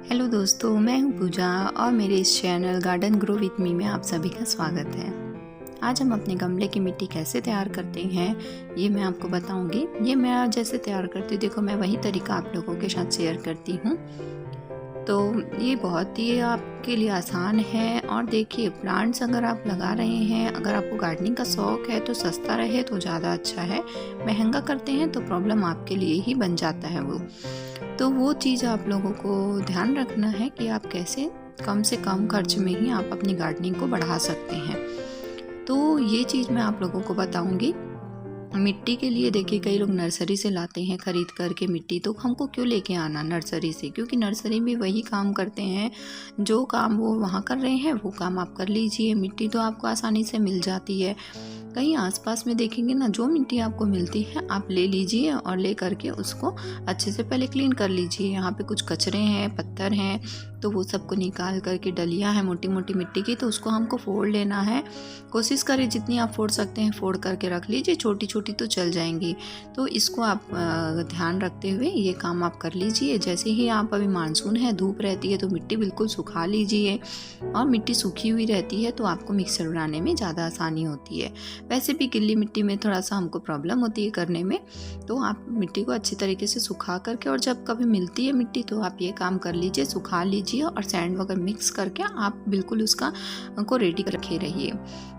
Hello दोस्तों, मैं हूं पूजा और मेरे इस channel garden grow with me में आप सभी का स्वागत है। आज हम अपने गमले की मिट्टी कैसे तैयार करते हैं ये मैं आपको बताऊंगी। ये मैं आज जैसे तैयार करती हूँ, देखो मैं वही तरीका आप लोगों के साथ शेयर करती हूँ। तो ये बहुत ही आपके लिए आसान है। और देखिए, प्लांट्स अगर आप लगा रहे हैं, अगर आपको गार्डनिंग का शौक़ है तो सस्ता रहे तो ज़्यादा अच्छा है। महंगा करते हैं तो प्रॉब्लम आपके लिए ही बन जाता है तो वो चीज़ आप लोगों को ध्यान रखना है कि आप कैसे कम से कम खर्च में ही आप अपनी गार्डनिंग को बढ़ा सकते हैं। तो ये चीज़ मैं आप लोगों को बताऊंगी। मिट्टी के लिए देखिए, कई लोग नर्सरी से लाते हैं खरीद करके मिट्टी, तो हमको क्यों लेके आना नर्सरी से, क्योंकि नर्सरी में वही काम करते हैं जो काम वो वहाँ कर रहे हैं वो काम आप कर लीजिए। मिट्टी तो आपको आसानी से मिल जाती है। कहीं आसपास में देखेंगे ना, जो मिट्टी आपको मिलती है आप ले लीजिए और ले करके उसको अच्छे से पहले क्लीन कर लीजिए। यहाँ पे कुछ कचरे हैं, पत्थर हैं, तो वो सबको निकाल करके, डलियाँ हैं मोटी मोटी मिट्टी की, तो उसको हमको फोड़ लेना है। कोशिश करें जितनी आप फोड़ सकते हैं फोड़ करके रख लीजिए, छोटी छोटी तो चल जाएंगी। तो इसको आप ध्यान रखते हुए ये काम आप कर लीजिए। जैसे ही आप, अभी मानसून है, धूप रहती है, तो मिट्टी बिल्कुल सुखा लीजिए। और मिट्टी सूखी हुई रहती है तो आपको मिक्सर बनाने में ज़्यादा आसानी होती है। वैसे भी गीली मिट्टी में थोड़ा सा हमको प्रॉब्लम होती है करने में, तो आप मिट्टी को अच्छी तरीके से सुखा करके, और जब कभी मिलती है मिट्टी तो आप ये काम कर लीजिए, सुखा लीजिए और सैंड वगैरह मिक्स करके आप बिल्कुल उसका को रेडी कर रखे रहिए।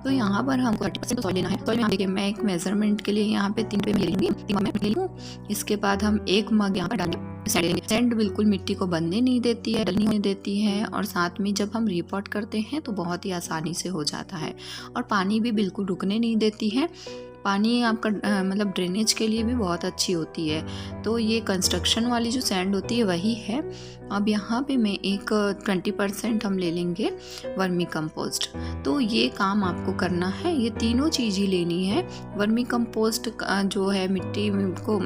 तो यहाँ पर हमको 30% सॉइल लेना है। सॉइल में देखिए, मैं एक मेजरमेंट के लिए यहाँ पे 3 पे ले लूँगी, 3 मग ले लूँ। इसके बाद हम 1 मग यहाँ पर डालेंगे सैंड। बिल्कुल मिट्टी को बनने नहीं देती है, डलनी होने देती है, और साथ में जब हम रीपॉट करते हैं तो बहुत ही आसानी से हो जाता है। और पानी भी बिल्कुल रुकने नहीं देती है। पानी आपका मतलब ड्रेनेज के लिए भी बहुत अच्छी होती है। तो ये कंस्ट्रक्शन वाली जो सैंड होती है वही है। अब यहाँ पे मैं एक 20% हम ले लेंगे वर्मी कंपोस्ट। तो ये काम आपको करना है, ये तीनों चीज़ ही लेनी है। वर्मी कंपोस्ट जो है मिट्टी को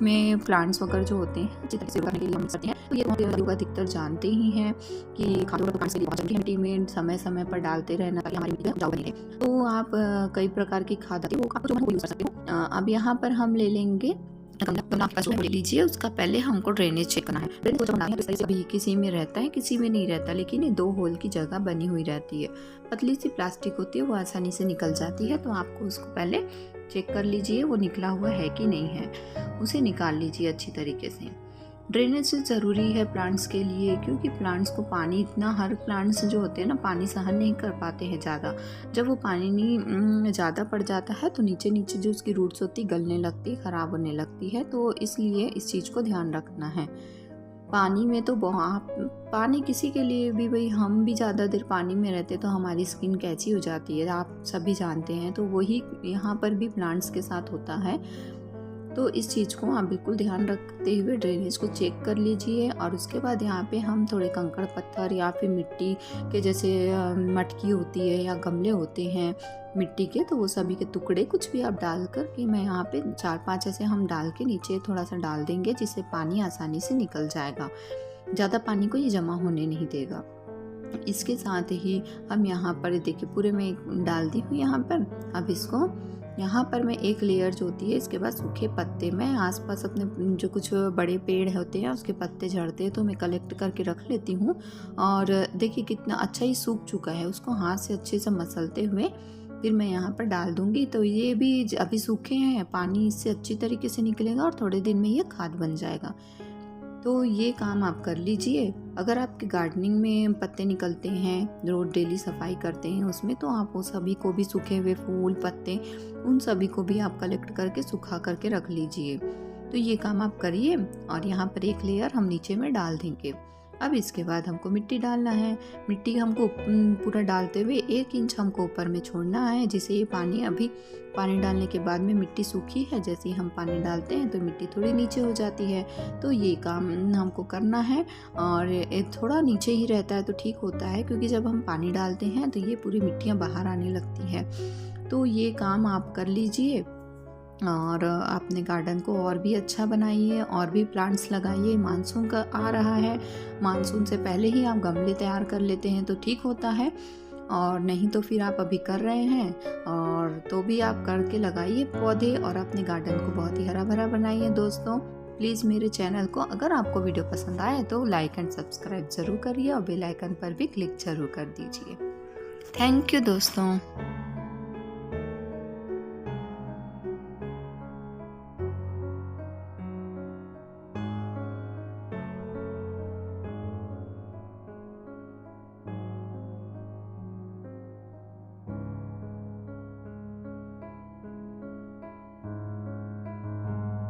में प्लांट्स वगैरह जो होते हैं अच्छी तरह से करने के लिए हम करते हैं। तो ये लोग अधिकतर जानते ही हैं कि खाद वगैरह प्लांट्स के लिए बहुत जरूरी है। मिट्टी में समय समय पर डालते रहना ताकि हमारी मिट्टी उपजाऊ बनी रहे। तो आप कई प्रकार की खाद आती है, वो आपको जो है वो यूज़ कर सकते हो। अब यहाँ पर हम ले लेंगे गमला आपका जो ले लीजिए। उसका पहले हमको ड्रेनेज चेक करना है। ड्रेनेज को जब बनाना है तो इस तरह से, अभी किसी में रहता है किसी में नहीं रहता, लेकिन ये 2 होल की जगह बनी हुई रहती है। पतली सी प्लास्टिक होती है, वो आसानी से निकल जाती है। तो आपको उसको पहले चेक कर लीजिए वो निकला हुआ है कि नहीं है, उसे निकाल लीजिए अच्छी तरीके से। ड्रेनेज ज़रूरी है प्लांट्स के लिए, क्योंकि प्लांट्स को पानी इतना, हर प्लांट्स जो होते हैं ना पानी सहन नहीं कर पाते हैं ज़्यादा। जब वो पानी नहीं ज़्यादा पड़ जाता है तो नीचे नीचे जो उसकी रूट्स होती है गलने लगती है, ख़राब होने लगती है। तो इसलिए इस चीज़ को ध्यान रखना है। पानी में तो पानी किसी के लिए भी, भाई हम भी ज़्यादा देर पानी में रहते तो हमारी स्किन कैसी हो जाती है आप सभी जानते हैं। तो वही यहाँ पर भी प्लांट्स के साथ होता है। तो इस चीज़ को आप बिल्कुल ध्यान रखते हुए ड्रेनेज को चेक कर लीजिए। और उसके बाद यहाँ पे हम थोड़े कंकड़ पत्थर या फिर मिट्टी के, जैसे मटकी होती है या गमले होते हैं मिट्टी के, तो वो सभी के टुकड़े कुछ भी आप डाल कर के, मैं यहाँ पे 4-5 ऐसे हम डाल के नीचे थोड़ा सा डाल देंगे, जिससे पानी आसानी से निकल जाएगा। ज़्यादा पानी को ये जमा होने नहीं देगा। इसके साथ ही हम यहाँ पर देखिए पूरे में डाल दी हूँ यहाँ पर। अब इसको यहाँ पर मैं एक लेयर जो होती है, इसके बाद सूखे पत्ते, मैं आसपास अपने जो कुछ बड़े पेड़ होते हैं उसके पत्ते झड़ते हैं तो मैं कलेक्ट करके रख लेती हूँ। और देखिए कितना अच्छा ही सूख चुका है, उसको हाथ से अच्छे से मसलते हुए फिर मैं यहाँ पर डाल दूँगी। तो ये भी अभी सूखे हैं, पानी इससे अच्छी तरीके से निकलेगा और थोड़े दिन में ये खाद बन जाएगा। तो ये काम आप कर लीजिए। अगर आपके गार्डनिंग में पत्ते निकलते हैं, रोज डेली सफाई करते हैं उसमें, तो आप वो सभी को भी, सूखे हुए फूल पत्ते, उन सभी को भी आप कलेक्ट करके सुखा करके रख लीजिए। तो ये काम आप करिए। और यहाँ पर एक लेयर हम नीचे में डाल देंगे। अब इसके बाद हमको मिट्टी डालना है। मिट्टी हमको पूरा डालते हुए 1 इंच हमको ऊपर में छोड़ना है, जिससे ये पानी, अभी पानी डालने के बाद में मिट्टी सूखी है, जैसे ही हम पानी डालते हैं तो मिट्टी थोड़ी नीचे हो जाती है। तो ये काम हमको करना है। और थोड़ा नीचे ही रहता है तो ठीक होता है, क्योंकि जब हम पानी डालते हैं तो ये पूरी मिट्टियाँ बाहर आने लगती है। तो ये काम आप कर लीजिए और अपने गार्डन को और भी अच्छा बनाइए, और भी प्लांट्स लगाइए। मानसून का आ रहा है, मानसून से पहले ही आप गमले तैयार कर लेते हैं तो ठीक होता है, और नहीं तो फिर आप अभी कर रहे हैं और तो भी आप करके लगाइए पौधे और अपने गार्डन को बहुत ही हरा भरा बनाइए दोस्तों। प्लीज़ मेरे चैनल को अगर आपको वीडियो पसंद आए तो लाइक एंड सब्सक्राइब ज़रूर करिए और बेल आइकन पर भी क्लिक ज़रूर कर दीजिए। थैंक यू दोस्तों।